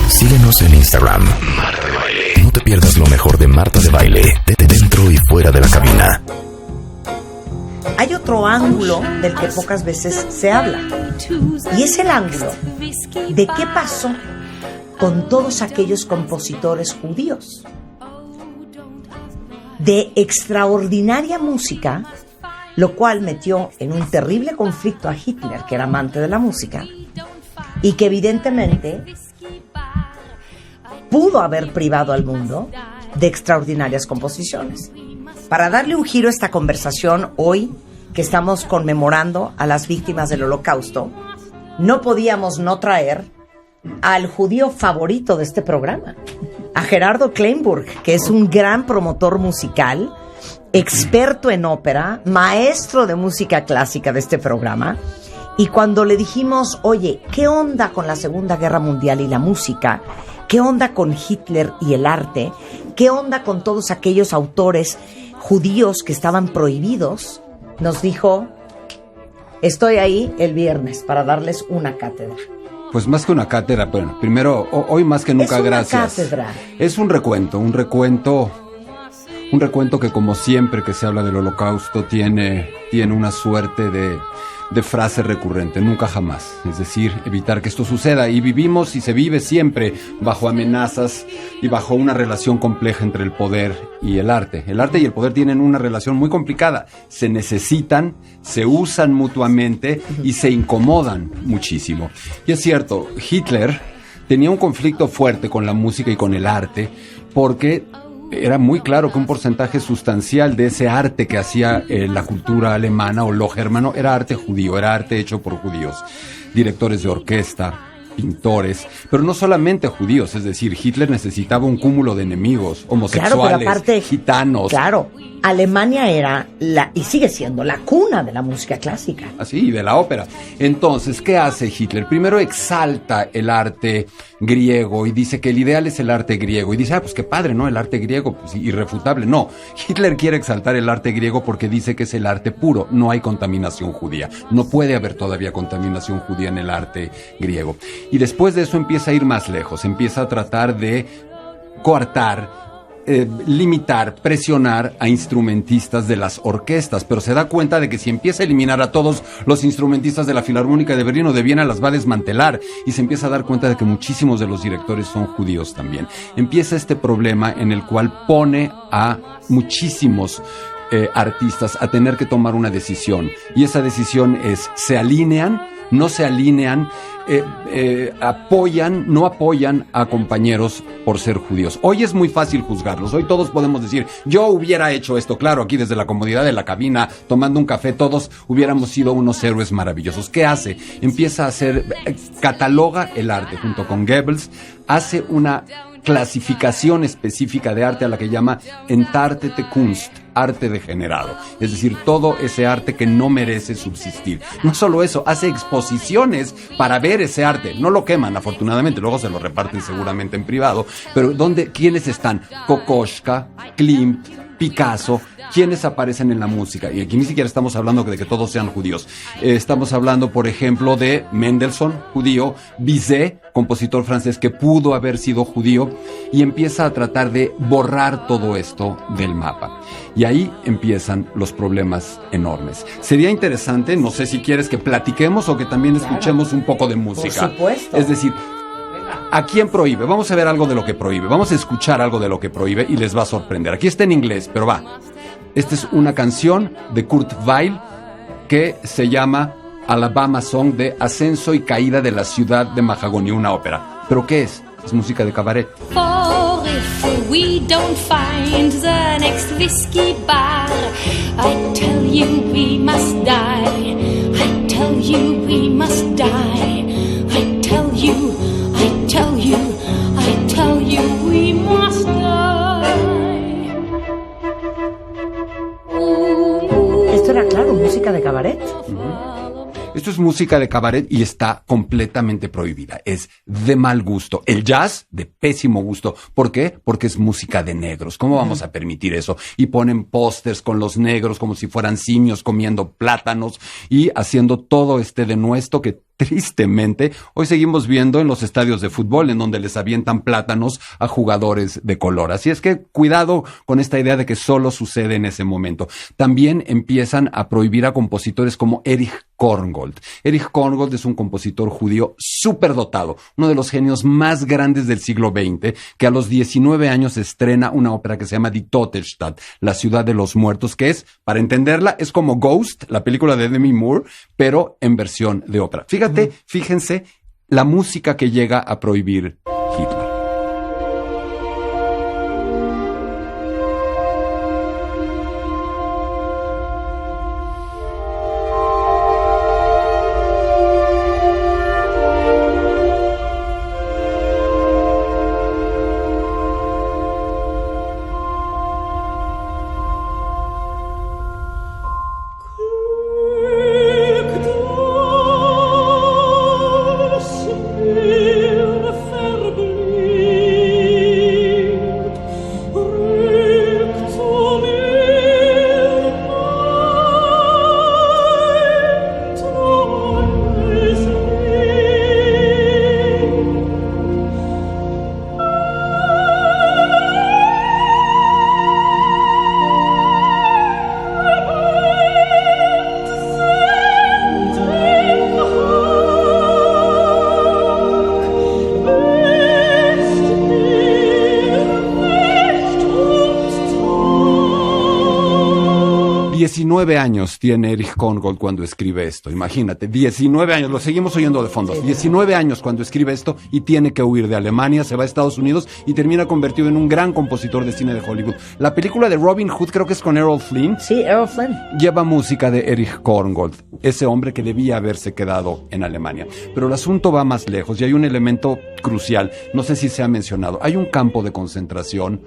Síguenos en Instagram, Marta de Baile. No te pierdas lo mejor de Marta de Baile, dentro y fuera de la cabina. Hay otro ángulo del que pocas veces se habla, y es el ángulo de qué pasó con todos aquellos compositores judíos de extraordinaria música, lo cual metió en un terrible conflicto a Hitler, que era amante de la música, y que evidentemente pudo haber privado al mundo de extraordinarias composiciones. Para darle un giro a esta conversación, hoy que estamos conmemorando a las víctimas del Holocausto, no podíamos no traer al judío favorito de este programa, a Gerardo Kleinburg, que es un gran promotor musical, experto en ópera, maestro de música clásica de este programa. Y cuando le dijimos, oye, ¿qué onda con la Segunda Guerra Mundial y la música? ¿Qué onda con Hitler y el arte? ¿Qué onda con todos aquellos autores judíos que estaban prohibidos? Nos dijo, estoy ahí el viernes para darles una cátedra. Pues más que una cátedra, bueno, primero, hoy más que nunca, gracias. Es una cátedra. Es un recuento que, como siempre que se habla del Holocausto, tiene una suerte de frase recurrente, nunca jamás. Es decir, evitar que esto suceda. Y vivimos y se vive siempre bajo amenazas y bajo una relación compleja entre el poder y el arte. El arte y el poder tienen una relación muy complicada. Se necesitan, se usan mutuamente y se incomodan muchísimo. Y es cierto, Hitler tenía un conflicto fuerte con la música y con el arte porque era muy claro que un porcentaje sustancial de ese arte que hacía la cultura alemana o lo germano era arte judío, era arte hecho por judíos, directores de orquesta, pintores, pero no solamente judíos, es decir, Hitler necesitaba un cúmulo de enemigos, homosexuales, claro, pero aparte, gitanos. Claro, Alemania era y sigue siendo la cuna de la música clásica. Así, de la ópera. Entonces, ¿qué hace Hitler? Primero exalta el arte griego y dice que el ideal es el arte griego. Y dice, pues qué padre, ¿no? El arte griego, pues irrefutable. No, Hitler quiere exaltar el arte griego porque dice que es el arte puro. No hay contaminación judía. No puede haber todavía contaminación judía en el arte griego. Y después de eso empieza a ir más lejos. Empieza a tratar de coartar, limitar, presionar a instrumentistas de las orquestas, pero se da cuenta de que si empieza a eliminar a todos los instrumentistas de la Filarmónica de Berlín o de Viena, las va a desmantelar, y se empieza a dar cuenta de que muchísimos de los directores son judíos también. Empieza este problema en el cual pone a muchísimos artistas a tener que tomar una decisión, y esa decisión es, ¿se alinean? ¿No se alinean? No apoyan a compañeros por ser judíos. Hoy es muy fácil juzgarlos. Hoy todos podemos decir, yo hubiera hecho esto. Claro, aquí desde la comodidad de la cabina, tomando un café, todos hubiéramos sido unos héroes maravillosos. ¿Qué hace? Empieza a hacer, cataloga el arte junto con Goebbels, hace una clasificación específica de arte a la que llama Entartete Kunst, arte degenerado. Es decir, todo ese arte que no merece subsistir. No solo eso, hace exposiciones para ver ese arte. No lo queman, afortunadamente, luego se lo reparten seguramente en privado. Pero ¿quiénes están? Kokoschka, Klimt, Picasso. ¿Quiénes aparecen en la música? Y aquí ni siquiera estamos hablando de que todos sean judíos. Estamos hablando, por ejemplo, de Mendelssohn, judío, Bizet, compositor francés que pudo haber sido judío, y empieza a tratar de borrar todo esto del mapa. Y ahí empiezan los problemas enormes. Sería interesante, no sé si quieres que platiquemos o que también escuchemos un poco de música. Por supuesto. Es decir, ¿a quién prohíbe? Vamos a ver algo de lo que prohíbe. Vamos a escuchar algo de lo que prohíbe y les va a sorprender. Aquí está en inglés, pero va. Esta es una canción de Kurt Weill que se llama Alabama Song, de ascenso y caída de la ciudad de Mahagoni, una ópera. ¿Pero qué es? Es música de cabaret. For if we don't find the next whiskey bar, I tell you we must die. I tell you we must die. I tell you, I tell you, I tell you we must die. Esto era, claro, música de cabaret. Esto es música de cabaret y está completamente prohibida. Es de mal gusto. El jazz, de pésimo gusto. ¿Por qué? Porque es música de negros. ¿Cómo vamos a permitir eso? Y ponen pósters con los negros como si fueran simios comiendo plátanos y haciendo todo este denuesto que tristemente, hoy seguimos viendo en los estadios de fútbol en donde les avientan plátanos a jugadores de color. Así es que cuidado con esta idea de que solo sucede en ese momento. También empiezan a prohibir a compositores como Erich Korngold. Erich Korngold es un compositor judío superdotado, uno de los genios más grandes del siglo XX, que a los 19 años estrena una ópera que se llama Die Totenstadt, la ciudad de los muertos, que es, para entenderla, es como Ghost, la película de Demi Moore, pero en versión de ópera. Fíjense la música que llega a prohibir Hitler. 19 años tiene Erich Korngold cuando escribe esto, imagínate, 19 años, lo seguimos oyendo de fondo, 19 años cuando escribe esto y tiene que huir de Alemania, se va a Estados Unidos y termina convertido en un gran compositor de cine de Hollywood. La película de Robin Hood, creo que es con Errol Flynn. Sí, Errol Flynn. Lleva música de Erich Korngold, ese hombre que debía haberse quedado en Alemania. Pero el asunto va más lejos y hay un elemento crucial, no sé si se ha mencionado, hay un campo de concentración.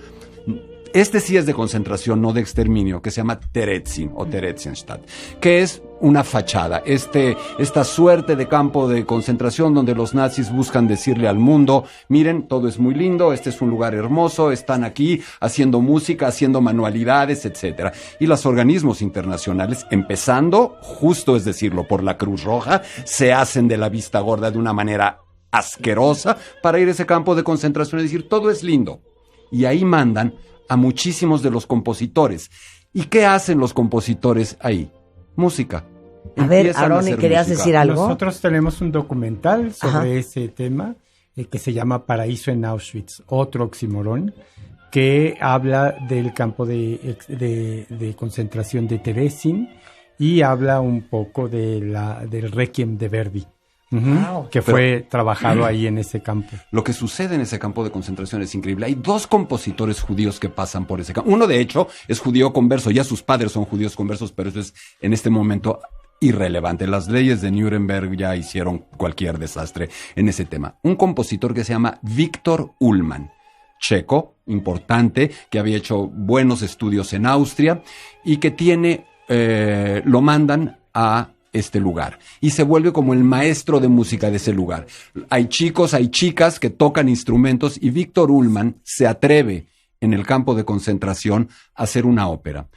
Este sí es de concentración, no de exterminio, que se llama Terezin o Theresienstadt, que es una fachada, esta suerte de campo de concentración donde los nazis buscan decirle al mundo, miren, todo es muy lindo, este es un lugar hermoso, están aquí haciendo música, haciendo manualidades, etcétera. Y los organismos internacionales, empezando, justo es decirlo, por la Cruz Roja, se hacen de la vista gorda de una manera asquerosa para ir a ese campo de concentración y decir, todo es lindo. Y ahí mandan a muchísimos de los compositores. ¿Y qué hacen los compositores ahí? Música. A ver, Aroni, ¿querías decir algo? Nosotros tenemos un documental sobre ese tema que se llama Paraíso en Auschwitz, otro oxímoron, que habla del campo de concentración de Terezin y habla un poco del Requiem de Verdi. Que fue trabajado ahí en ese campo. Lo que sucede en ese campo de concentración es increíble. Hay dos compositores judíos que pasan por ese campo. Uno, de hecho, es judío converso. Ya sus padres son judíos conversos, pero eso es en este momento irrelevante. Las leyes de Nuremberg ya hicieron cualquier desastre en ese tema. Un compositor que se llama Viktor Ullmann, checo, importante, que había hecho buenos estudios en Austria y que lo mandan a este lugar y se vuelve como el maestro de música de ese lugar. Hay chicos, hay chicas que tocan instrumentos y Viktor Ullmann se atreve en el campo de concentración a hacer una ópera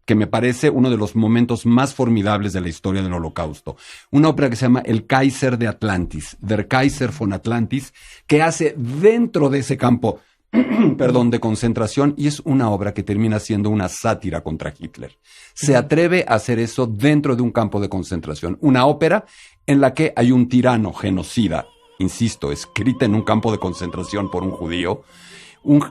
que me parece uno de los momentos más formidables de la historia del Holocausto. Una ópera que se llama El Kaiser de Atlantis, Der Kaiser von Atlantis, que hace dentro de ese campo de concentración, y es una obra que termina siendo una sátira contra Hitler. Se atreve a hacer eso dentro de un campo de concentración. Una ópera en la que hay un tirano genocida, insisto, escrita en un campo de concentración por un judío, un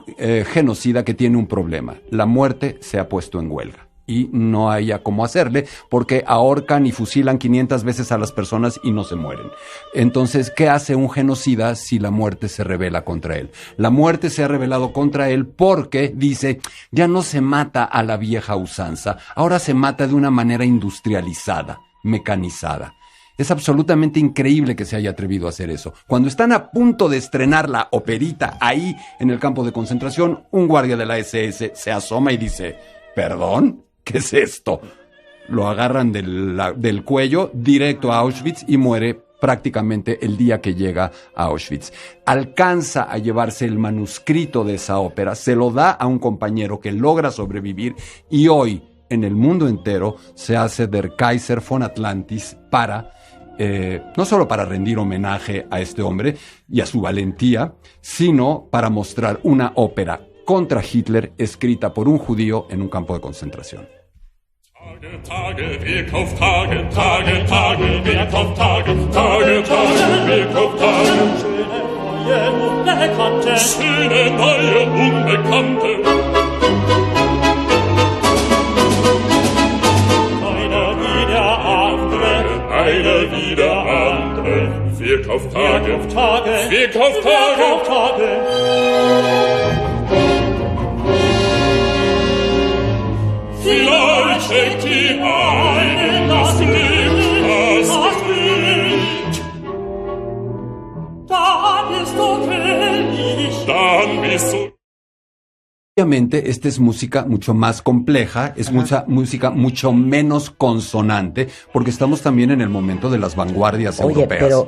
genocida que tiene un problema. La muerte se ha puesto en huelga. Y no haya cómo hacerle porque ahorcan y fusilan 500 veces a las personas y no se mueren. Entonces, ¿qué hace un genocida si la muerte se rebela contra él? La muerte se ha rebelado contra él porque, dice, ya no se mata a la vieja usanza, ahora se mata de una manera industrializada, mecanizada. Es absolutamente increíble que se haya atrevido a hacer eso. Cuando están a punto de estrenar la operita ahí en el campo de concentración, un guardia de la SS se asoma y dice, ¿perdón? ¿Qué es esto? Lo agarran del cuello directo a Auschwitz y muere prácticamente el día que llega a Auschwitz. Alcanza a llevarse el manuscrito de esa ópera, se lo da a un compañero que logra sobrevivir y hoy en el mundo entero se hace Der Kaiser von Atlantis para no solo para rendir homenaje a este hombre y a su valentía, sino para mostrar una ópera contra Hitler escrita por un judío en un campo de concentración. Tage, Weg auf Tage, Tage, Tage, Weg auf Tage, Tage, Tage, Weg auf Tage. Schöne, neue, Unbekannte. Einer wie der andere, einer wie der andere. Weg auf Tage, Weg auf Tage, Weg auf Tage, Weg auf Tage. Vielleicht schenkt die eine das Glück, das Glück. Dann bist du feliz, dann bist du... Obviamente, esta es música mucho más compleja, es música mucho menos consonante, porque estamos también en el momento de las vanguardias europeas. Pero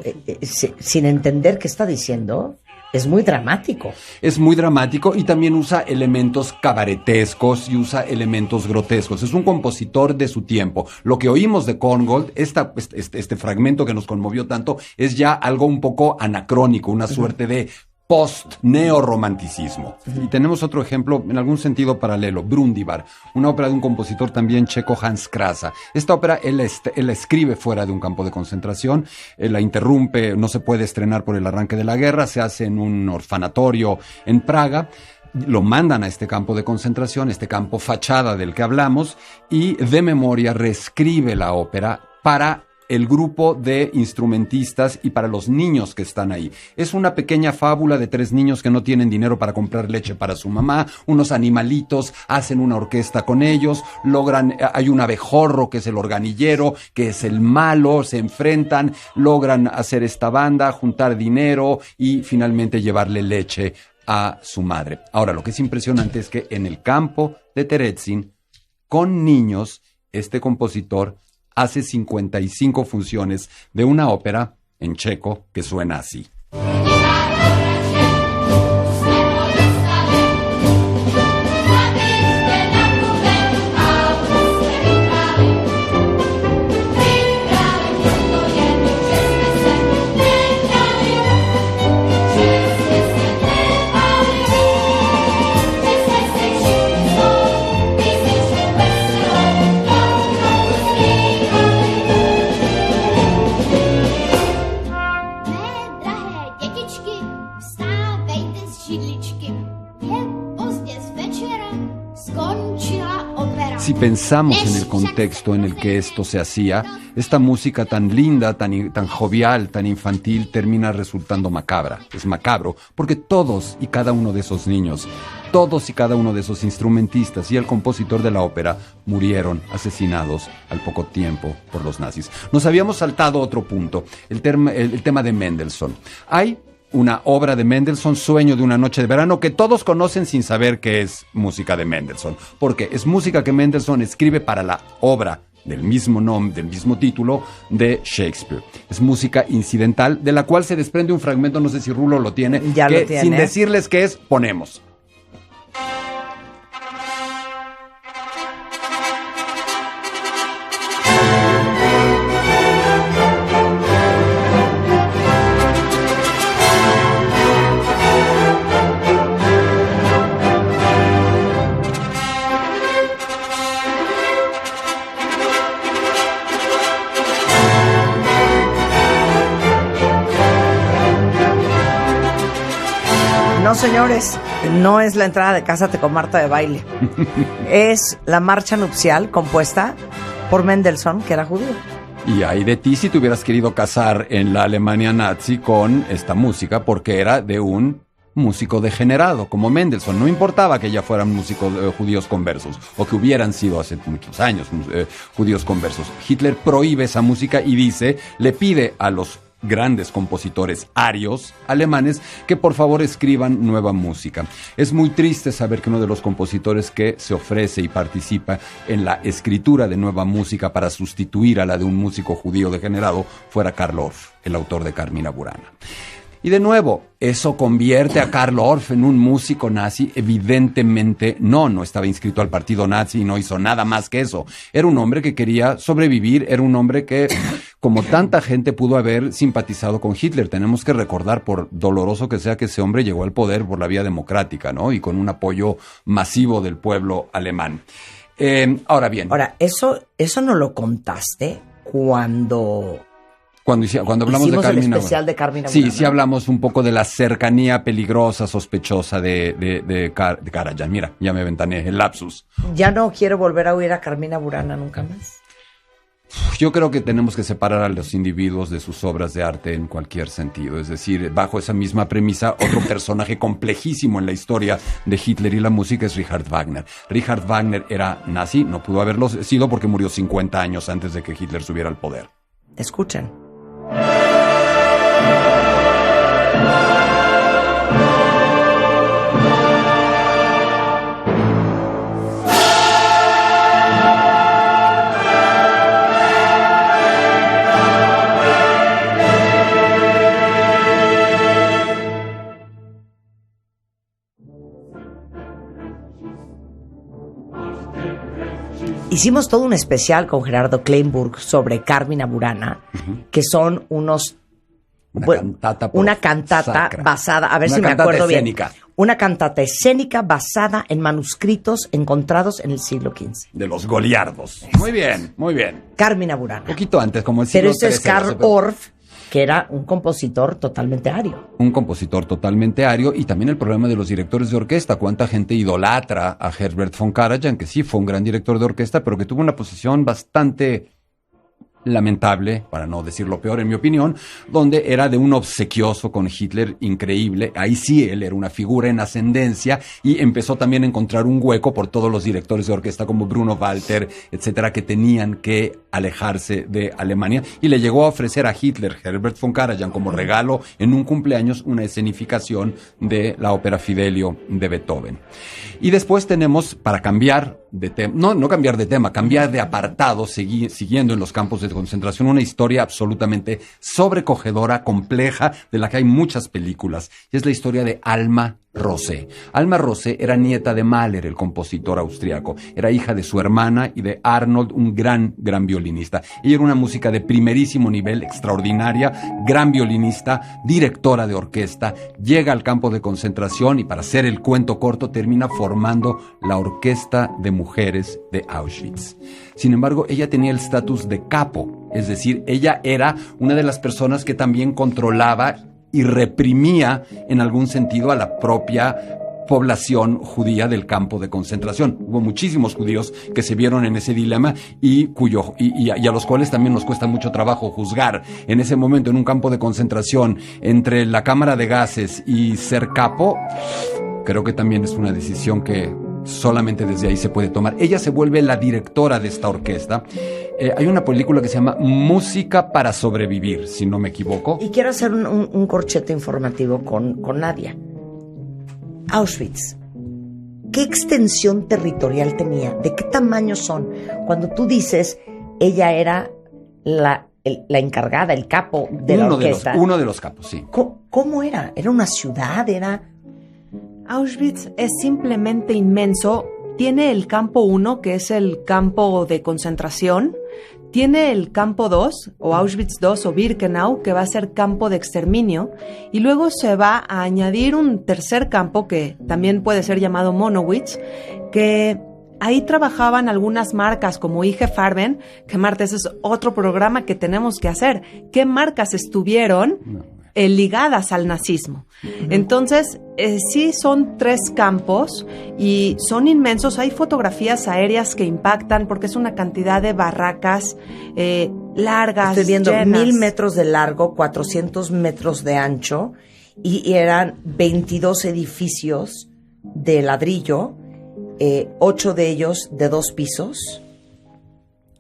sin entender qué está diciendo... Es muy dramático. Es muy dramático y también usa elementos cabaretescos y usa elementos grotescos. Es un compositor de su tiempo. Lo que oímos de Korngold, este fragmento que nos conmovió tanto, es ya algo un poco anacrónico, una suerte de post-neorromanticismo. Y tenemos otro ejemplo, en algún sentido paralelo, Brundibar, una ópera de un compositor también checo, Hans Krasa. Esta ópera él la escribe fuera de un campo de concentración, la interrumpe, no se puede estrenar por el arranque de la guerra, se hace en un orfanatorio en Praga, lo mandan a este campo de concentración, este campo fachada del que hablamos, y de memoria reescribe la ópera para el grupo de instrumentistas y para los niños que están ahí. Es una pequeña fábula de 3 niños que no tienen dinero para comprar leche para su mamá, unos animalitos, hacen una orquesta con ellos, hay un abejorro que es el organillero, que es el malo, se enfrentan, logran hacer esta banda, juntar dinero y finalmente llevarle leche a su madre. Ahora, lo que es impresionante es que en el campo de Terezin, con niños, este compositor hace 55 funciones de una ópera en checo que suena así. Si pensamos en el contexto en el que esto se hacía, esta música tan linda, tan jovial, tan infantil, termina resultando macabra. Es macabro porque todos y cada uno de esos niños, todos y cada uno de esos instrumentistas y el compositor de la ópera murieron asesinados al poco tiempo por los nazis. Nos habíamos saltado otro punto, el tema de Mendelssohn. Hay una obra de Mendelssohn, Sueño de una noche de verano, que todos conocen sin saber que es música de Mendelssohn, porque es música que Mendelssohn escribe para la obra del mismo nombre, del mismo título de Shakespeare. Es música incidental, de la cual se desprende un fragmento, no sé si Rulo lo tiene, ya que lo tiene. Sin decirles qué es, ponemos. No, señores, no es la entrada de Cásate con Marta de Baile. Es la marcha nupcial compuesta por Mendelssohn, que era judío. Y hay de ti si te hubieras querido casar en la Alemania nazi con esta música, porque era de un músico degenerado como Mendelssohn. No importaba que ya fueran músicos judíos conversos, o que hubieran sido hace muchos años judíos conversos. Hitler prohíbe esa música y le pide a los grandes compositores arios alemanes que por favor escriban nueva música. Es muy triste saber que uno de los compositores que se ofrece y participa en la escritura de nueva música para sustituir a la de un músico judío degenerado fuera Karl Orff, el autor de Carmina Burana. Y de nuevo, ¿eso convierte a Karl Orff en un músico nazi? Evidentemente no estaba inscrito al partido nazi y no hizo nada más que eso. Era un hombre que quería sobrevivir, era un hombre que como tanta gente pudo haber simpatizado con Hitler. Tenemos que recordar, por doloroso que sea, que ese hombre llegó al poder por la vía democrática, ¿no? Y con un apoyo masivo del pueblo alemán. Ahora bien. Ahora, eso no lo contaste cuando hablamos de Carmina, el especial de Carmina Burana. Sí hablamos un poco de la cercanía peligrosa, sospechosa de Karajan. Mira, ya me ventaneé, el lapsus. Ya no quiero volver a oír a Carmina Burana nunca más. Yo creo que tenemos que separar a los individuos de sus obras de arte en cualquier sentido. Es decir, bajo esa misma premisa, otro personaje complejísimo en la historia de Hitler y la música es Richard Wagner. Richard Wagner era nazi, no pudo haberlo sido porque murió 50 años antes de que Hitler subiera al poder. Escuchen. Hicimos todo un especial con Gerardo Kleinburg sobre Carmina Burana, que son una cantata basada, a ver si me acuerdo bien. Una cantata escénica basada en manuscritos encontrados en el siglo XV. De los goliardos. Muy bien, muy bien. Carmina Burana. Un poquito antes, como el siglo Pero este es XIII, Karl Orff, que era un compositor totalmente ario. Un compositor totalmente ario, y también el problema de los directores de orquesta. Cuánta gente idolatra a Herbert von Karajan, que sí fue un gran director de orquesta, pero que tuvo una posición bastante lamentable, para no decir lo peor en mi opinión, donde era de un obsequioso con Hitler increíble. Ahí sí él era una figura en ascendencia, y empezó también a encontrar un hueco por todos los directores de orquesta como Bruno Walter, etcétera, que tenían que alejarse de Alemania, y le llegó a ofrecer a Hitler, Herbert von Karajan, como regalo en un cumpleaños, una escenificación de la ópera Fidelio de Beethoven. Y después tenemos, para cambiar de tema, no cambiar de tema, cambiar de apartado, siguiendo en los campos de concentración, una historia absolutamente sobrecogedora, compleja, de la que hay muchas películas, y es la historia de Alma Rosé. Alma Rosé era nieta de Mahler, el compositor austriaco. Era hija de su hermana y de Arnold, un gran violinista. Ella era una música de primerísimo nivel, extraordinaria, gran violinista, directora de orquesta. Llega al campo de concentración y, para hacer el cuento corto, termina formando la Orquesta de Mujeres de Auschwitz. Sin embargo, ella tenía el estatus de capo, es decir, ella era una de las personas que también controlaba y reprimía en algún sentido a la propia población judía del campo de concentración. Hubo muchísimos judíos que se vieron en ese dilema y a los cuales también nos cuesta mucho trabajo juzgar. En ese momento, en un campo de concentración, entre la cámara de gases y ser capo, creo que también es una decisión que solamente desde ahí se puede tomar. Ella se vuelve la directora de esta orquesta. Hay una película que se llama Música para sobrevivir, si no me equivoco. Y quiero hacer un corchete informativo con Nadia. Auschwitz, ¿qué extensión territorial tenía? ¿De qué tamaño son? Cuando tú dices, ella era la encargada, el capo de la orquesta. Uno de los capos, sí. ¿Cómo era? ¿Era una ciudad? Auschwitz es simplemente inmenso. Tiene el campo 1, que es el campo de concentración. Tiene el campo 2, o Auschwitz II, o Birkenau, que va a ser campo de exterminio. Y luego se va a añadir un tercer campo, que también puede ser llamado Monowitz, que ahí trabajaban algunas marcas como IG Farben, que Marta, ese es otro programa que tenemos que hacer. ¿Qué marcas estuvieron ligadas al nazismo? Entonces, sí son 3 campos y son inmensos. Hay fotografías aéreas que impactan porque es una cantidad de barracas largas. Estoy viendo llenas. 1000 metros de largo, 400 metros de ancho, y eran 22 edificios de ladrillo, 8 de ellos de 2 pisos.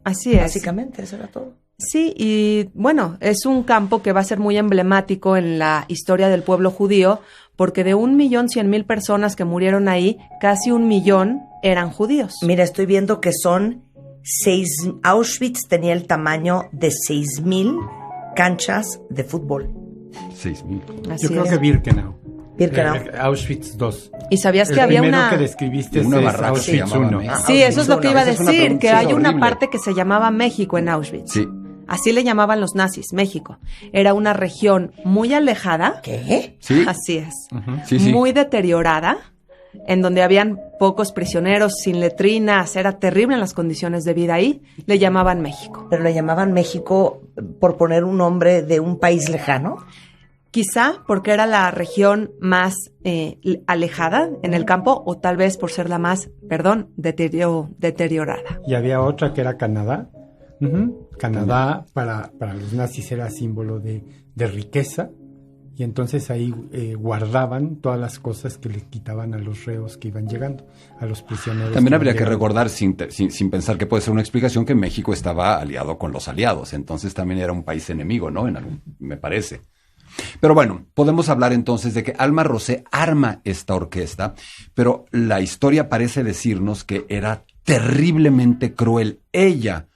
Así es. Básicamente, eso era todo. Sí, y bueno, es un campo que va a ser muy emblemático en la historia del pueblo judío, porque de 1.100.000 personas que murieron ahí, casi 1 millón eran judíos. Mira, estoy viendo que son 6. Auschwitz tenía el tamaño de 6,000 canchas de fútbol. 6,000. Yo creo que Birkenau. Auschwitz II. ¿Y sabías que había primero una que describiste una es barraca Auschwitz se llamaba I? México. Sí, eso es lo que iba a Esa es una decir, que hay una horrible. parte que se llamaba México en Auschwitz. Sí. Así le llamaban los nazis, México. Era una región muy alejada. ¿Qué? Sí. Así es. Sí, sí. Muy deteriorada, en donde habían pocos prisioneros, sin letrinas, era terrible las condiciones de vida ahí. Le llamaban México. ¿Pero le llamaban México por poner un nombre de un país lejano? Quizá porque era la región más alejada en el campo, o tal vez por ser la más, deteriorada. Y había otra que era Canadá. Canadá para los nazis era símbolo de riqueza, y entonces ahí guardaban todas las cosas que le quitaban a los reos que iban llegando, a los prisioneros. También habría que recordar, sin pensar que puede ser una explicación, que México estaba aliado con los aliados, entonces también era un país enemigo, ¿no? Me parece. Pero bueno, podemos hablar entonces de que Alma Rosé arma esta orquesta, pero la historia parece decirnos que era terriblemente cruel ella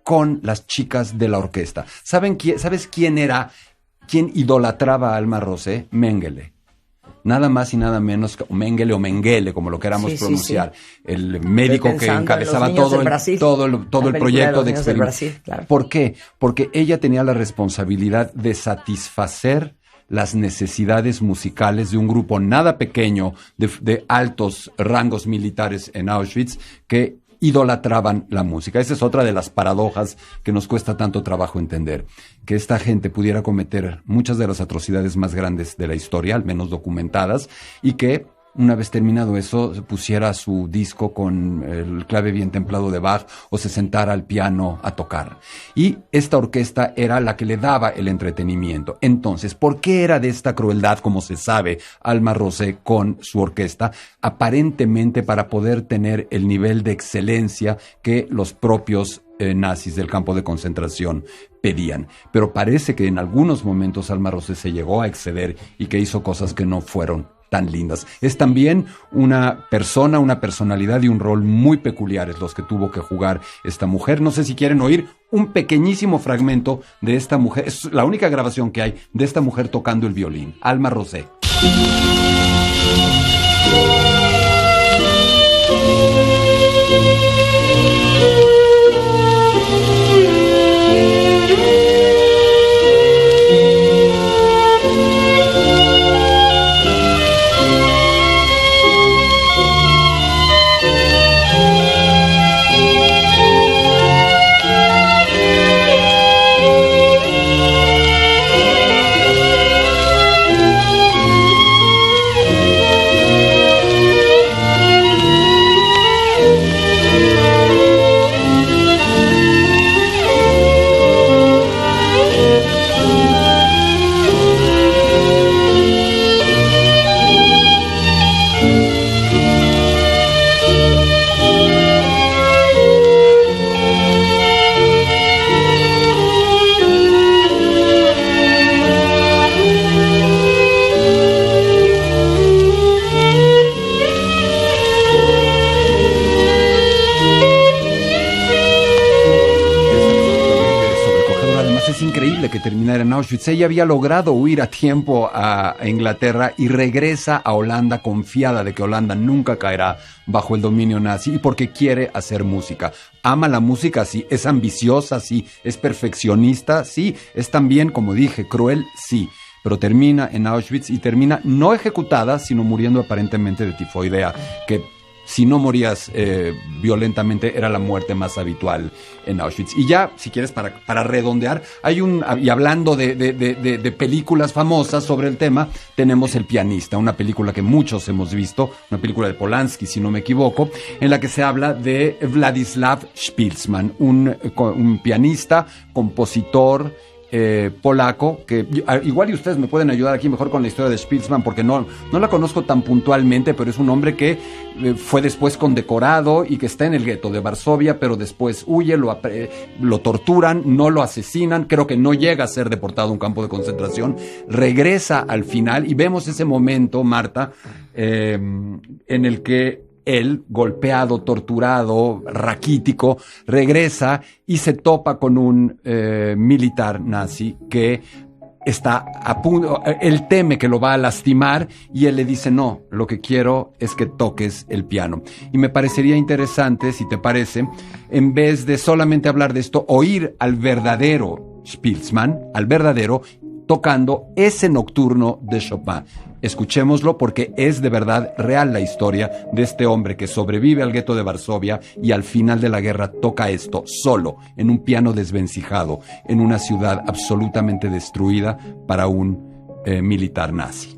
con las chicas de la orquesta. ¿Sabes quién idolatraba a Alma Rosé? Mengele. Nada más y nada menos que Mengele o Mengele, como lo queramos pronunciar. Sí. El médico que encabezaba todo el proyecto de experimentación. Claro. ¿Por qué? Porque ella tenía la responsabilidad de satisfacer las necesidades musicales de un grupo nada pequeño de altos rangos militares en Auschwitz que idolatraban la música. Esa es otra de las paradojas que nos cuesta tanto trabajo entender, que esta gente pudiera cometer muchas de las atrocidades más grandes de la historia, al menos documentadas, y que una vez terminado eso, pusiera su disco con el clave bien templado de Bach o se sentara al piano a tocar. Y esta orquesta era la que le daba el entretenimiento. Entonces, ¿por qué era de esta crueldad, como se sabe, Alma Rosé con su orquesta? Aparentemente para poder tener el nivel de excelencia que los propios nazis del campo de concentración pedían. Pero parece que en algunos momentos Alma Rosé se llegó a exceder y que hizo cosas que no fueron tan lindas. Es también una personalidad y un rol muy peculiares los que tuvo que jugar esta mujer. No sé si quieren oír un pequeñísimo fragmento de esta mujer. Es la única grabación que hay de esta mujer tocando el violín. Alma Rosé. Que terminara en Auschwitz. Ella había logrado huir a tiempo a Inglaterra y regresa a Holanda confiada de que Holanda nunca caerá bajo el dominio nazi y porque quiere hacer música. Ama la música, sí. Es ambiciosa, sí. Es perfeccionista, sí. Es también, como dije, cruel, sí. Pero termina en Auschwitz y termina no ejecutada, sino muriendo aparentemente de tifoidea, que si no morías violentamente, era la muerte más habitual en Auschwitz. Y ya, si quieres, para redondear, y hablando de películas famosas sobre el tema, tenemos El pianista, una película que muchos hemos visto, una película de Polanski, si no me equivoco, en la que se habla de Władysław Szpilman, un pianista, compositor, polaco, que igual y ustedes me pueden ayudar aquí mejor con la historia de Szpilman porque no la conozco tan puntualmente, pero es un hombre que fue después condecorado y que está en el gueto de Varsovia, pero después huye, lo torturan, no lo asesinan, creo que no llega a ser deportado a un campo de concentración, regresa al final y vemos ese momento, Marta, en el que él, golpeado, torturado, raquítico, regresa y se topa con un militar nazi que está a punto, él teme que lo va a lastimar y él le dice, no, lo que quiero es que toques el piano. Y me parecería interesante, si te parece, en vez de solamente hablar de esto, oír al verdadero Spilsmann, al verdadero, tocando ese nocturno de Chopin. Escuchémoslo porque es de verdad real la historia de este hombre que sobrevive al gueto de Varsovia y al final de la guerra toca esto solo, en un piano desvencijado, en una ciudad absolutamente destruida para un militar nazi.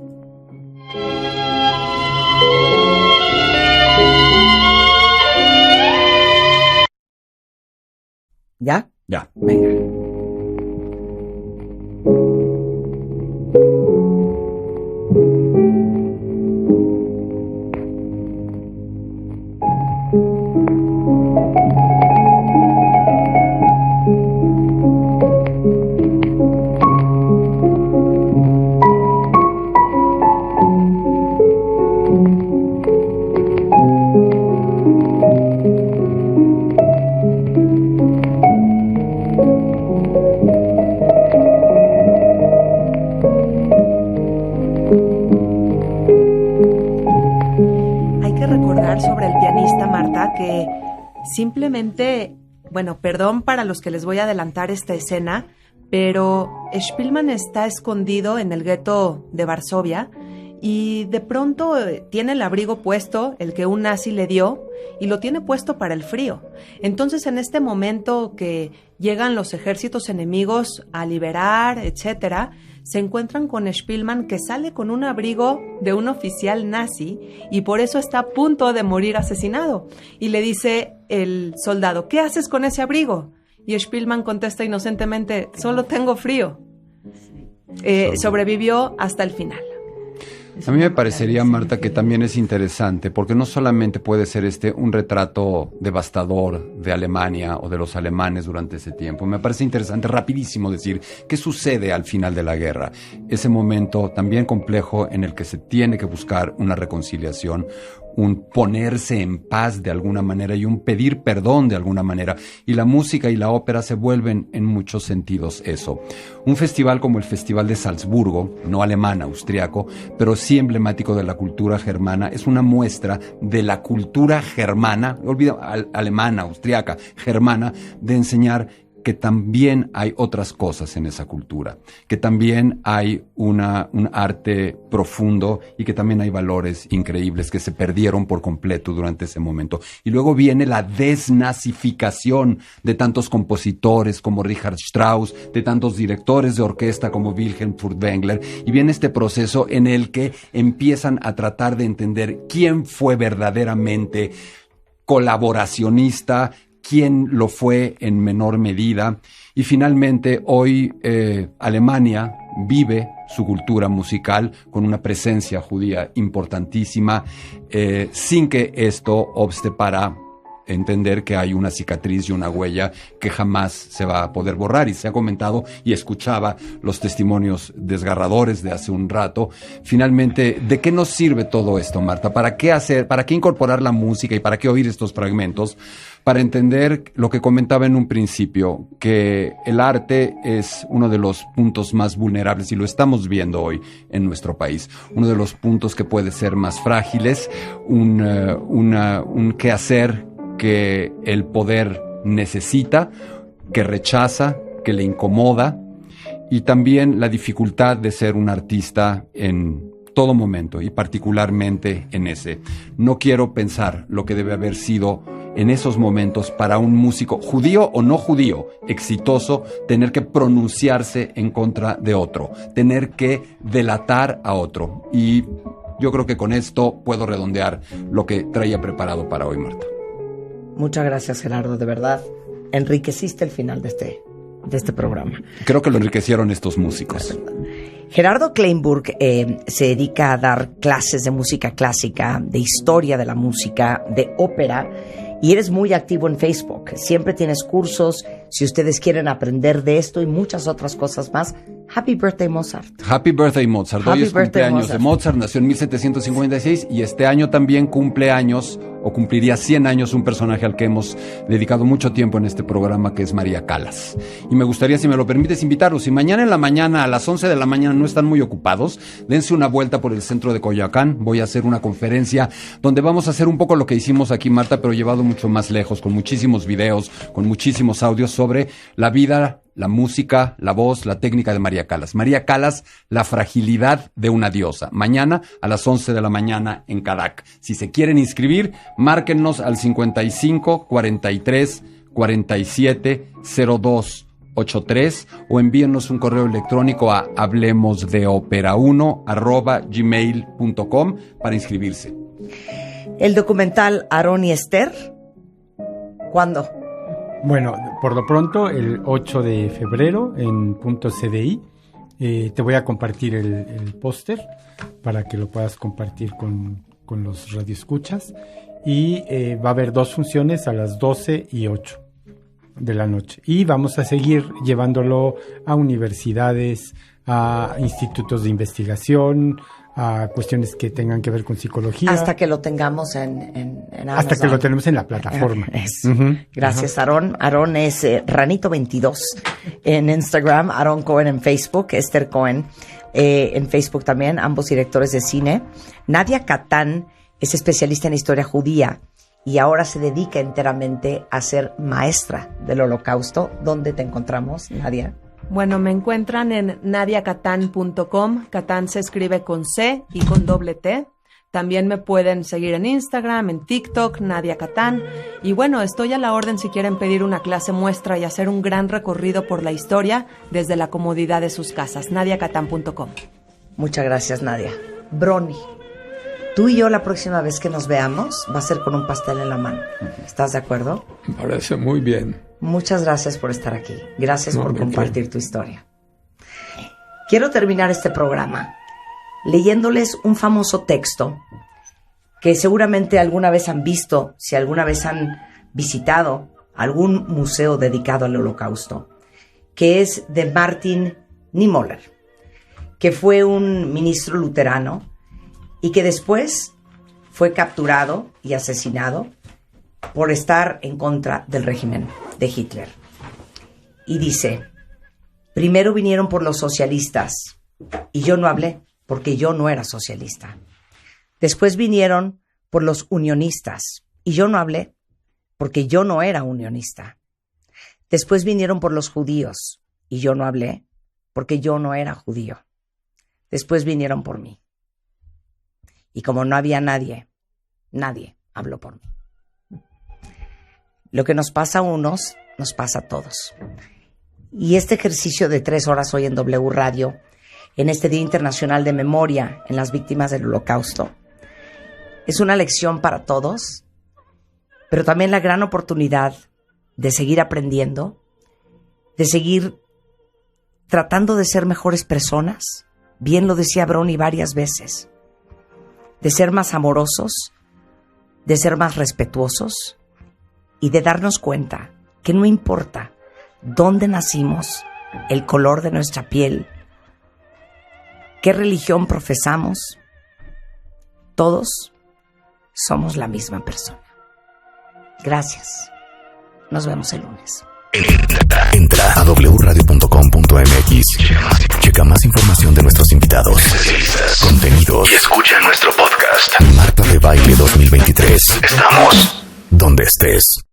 ¿Ya? Ya. Venga. Simplemente, bueno, perdón para los que les voy a adelantar esta escena, pero Spilman está escondido en el gueto de Varsovia y de pronto tiene el abrigo puesto, el que un nazi le dio, y lo tiene puesto para el frío. Entonces, en este momento que llegan los ejércitos enemigos a liberar, etcétera, se encuentran con Spilman, que sale con un abrigo de un oficial nazi y por eso está a punto de morir asesinado. Y le dice el soldado, ¿qué haces con ese abrigo? Y Spilman contesta inocentemente, solo tengo frío. Sobrevivió hasta el final. A mí me parecería, Marta, que también es interesante, porque no solamente puede ser un retrato devastador de Alemania o de los alemanes durante ese tiempo. Me parece interesante, rapidísimo, decir qué sucede al final de la guerra. Ese momento también complejo en el que se tiene que buscar una reconciliación, un ponerse en paz de alguna manera y un pedir perdón de alguna manera. Y la música y la ópera se vuelven en muchos sentidos eso. Un festival como el Festival de Salzburgo, no alemán, austriaco, pero sí emblemático de la cultura germana, es una muestra de la cultura germana, alemana, austriaca, germana, de enseñar que también hay otras cosas en esa cultura, que también hay un arte profundo y que también hay valores increíbles que se perdieron por completo durante ese momento. Y luego viene la desnazificación de tantos compositores como Richard Strauss, de tantos directores de orquesta como Wilhelm Furtwängler, y viene este proceso en el que empiezan a tratar de entender quién fue verdaderamente colaboracionista, quién lo fue en menor medida. Y finalmente hoy Alemania vive su cultura musical con una presencia judía importantísima, sin que esto obste para entender que hay una cicatriz y una huella que jamás se va a poder borrar. Y se ha comentado, y escuchaba los testimonios desgarradores de hace un rato. Finalmente, ¿de qué nos sirve todo esto, Marta? ¿Para qué hacer, para qué incorporar la música y para qué oír estos fragmentos? Para entender lo que comentaba en un principio, que el arte es uno de los puntos más vulnerables, y lo estamos viendo hoy en nuestro país, uno de los puntos que puede ser más frágiles, un quehacer que el poder necesita, que rechaza, que le incomoda, y también la dificultad de ser un artista en todo momento y particularmente en ese. No quiero pensar lo que debe haber sido en esos momentos para un músico, judío o no judío, exitoso, tener que pronunciarse en contra de otro, tener que delatar a otro. Y yo creo que con esto puedo redondear lo que traía preparado para hoy, Marta. Muchas gracias, Gerardo, de verdad. Enriqueciste el final de este programa. Creo que lo enriquecieron estos músicos. Gerardo Kleinburg se dedica a dar clases de música clásica, de historia de la música, de ópera, y eres muy activo en Facebook. Siempre tienes cursos. Si ustedes quieren aprender de esto y muchas otras cosas más, Happy birthday, Mozart. Happy birthday, Mozart. Hoy Happy es birthday, cumpleaños de Mozart. Nació en 1756 y este año también cumple años, o cumpliría 100 años, un personaje al que hemos dedicado mucho tiempo en este programa, que es María Callas. Y me gustaría, si me lo permites, invitarlos. Si mañana en la mañana, a las 11 de la mañana, no están muy ocupados, dense una vuelta por el centro de Coyoacán. Voy a hacer una conferencia donde vamos a hacer un poco lo que hicimos aquí, Marta, pero llevado mucho más lejos, con muchísimos videos, con muchísimos audios sobre la vida, la música, la voz, la técnica de María Callas. María Callas, la fragilidad de una diosa. Mañana a las 11 de la mañana en Cadac. Si se quieren inscribir, márquennos al 55 43 47 02 83 o envíennos un correo electrónico a hablemosdeopera1@gmail.com para inscribirse. El documental Aarón y Esther, ¿cuándo? Bueno, por lo pronto, el 8 de febrero en .cdi. Te voy a compartir el póster para que lo puedas compartir con los radioescuchas. Y va a haber 2 funciones a las 12 y 8 de la noche. Y vamos a seguir llevándolo a universidades, a institutos de investigación, a cuestiones que tengan que ver con psicología. Hasta que lo tengamos en Amazon. Hasta que lo tenemos en la plataforma. Gracias, Aarón. Aarón es Ranito22 en Instagram, Aarón Cohen en Facebook, Esther Cohen en Facebook también, ambos directores de cine. Nadia Katán es especialista en historia judía y ahora se dedica enteramente a ser maestra del Holocausto. ¿Dónde te encontramos, Nadia? Bueno, me encuentran en nadiakatan.com. Katán se escribe con C y con doble T. También me pueden seguir en Instagram, en TikTok, Nadia Katán. Y bueno, estoy a la orden si quieren pedir una clase muestra y hacer un gran recorrido por la historia desde la comodidad de sus casas. nadiakatan.com. Muchas gracias, Nadia. Brony, tú y yo la próxima vez que nos veamos va a ser con un pastel en la mano. ¿Estás de acuerdo? Me parece muy bien. Muchas gracias por estar aquí. Gracias por compartir tu historia. Quiero terminar este programa leyéndoles un famoso texto que seguramente alguna vez han visto, si alguna vez han visitado algún museo dedicado al Holocausto, que es de Martin Niemöller, que fue un ministro luterano y que después fue capturado y asesinado por estar en contra del régimen de Hitler. Y dice: primero vinieron por los socialistas y yo no hablé porque yo no era socialista. Después vinieron por los unionistas y yo no hablé porque yo no era unionista. Después vinieron por los judíos y yo no hablé porque yo no era judío. Después vinieron por mí. Y como no había nadie habló por mí. Lo que nos pasa a unos, nos pasa a todos. Y este ejercicio de 3 horas hoy en W Radio, en este Día Internacional de Memoria en las Víctimas del Holocausto, es una lección para todos, pero también la gran oportunidad de seguir aprendiendo, de seguir tratando de ser mejores personas, bien lo decía Brony varias veces, de ser más amorosos, de ser más respetuosos, y de darnos cuenta que no importa dónde nacimos, el color de nuestra piel, qué religión profesamos, todos somos la misma persona. Gracias. Nos vemos el lunes. Entra a wradio.com.mx. Checa más información de nuestros invitados, contenidos y escucha nuestro podcast. Marta de Baile 2023. Estamos donde estés.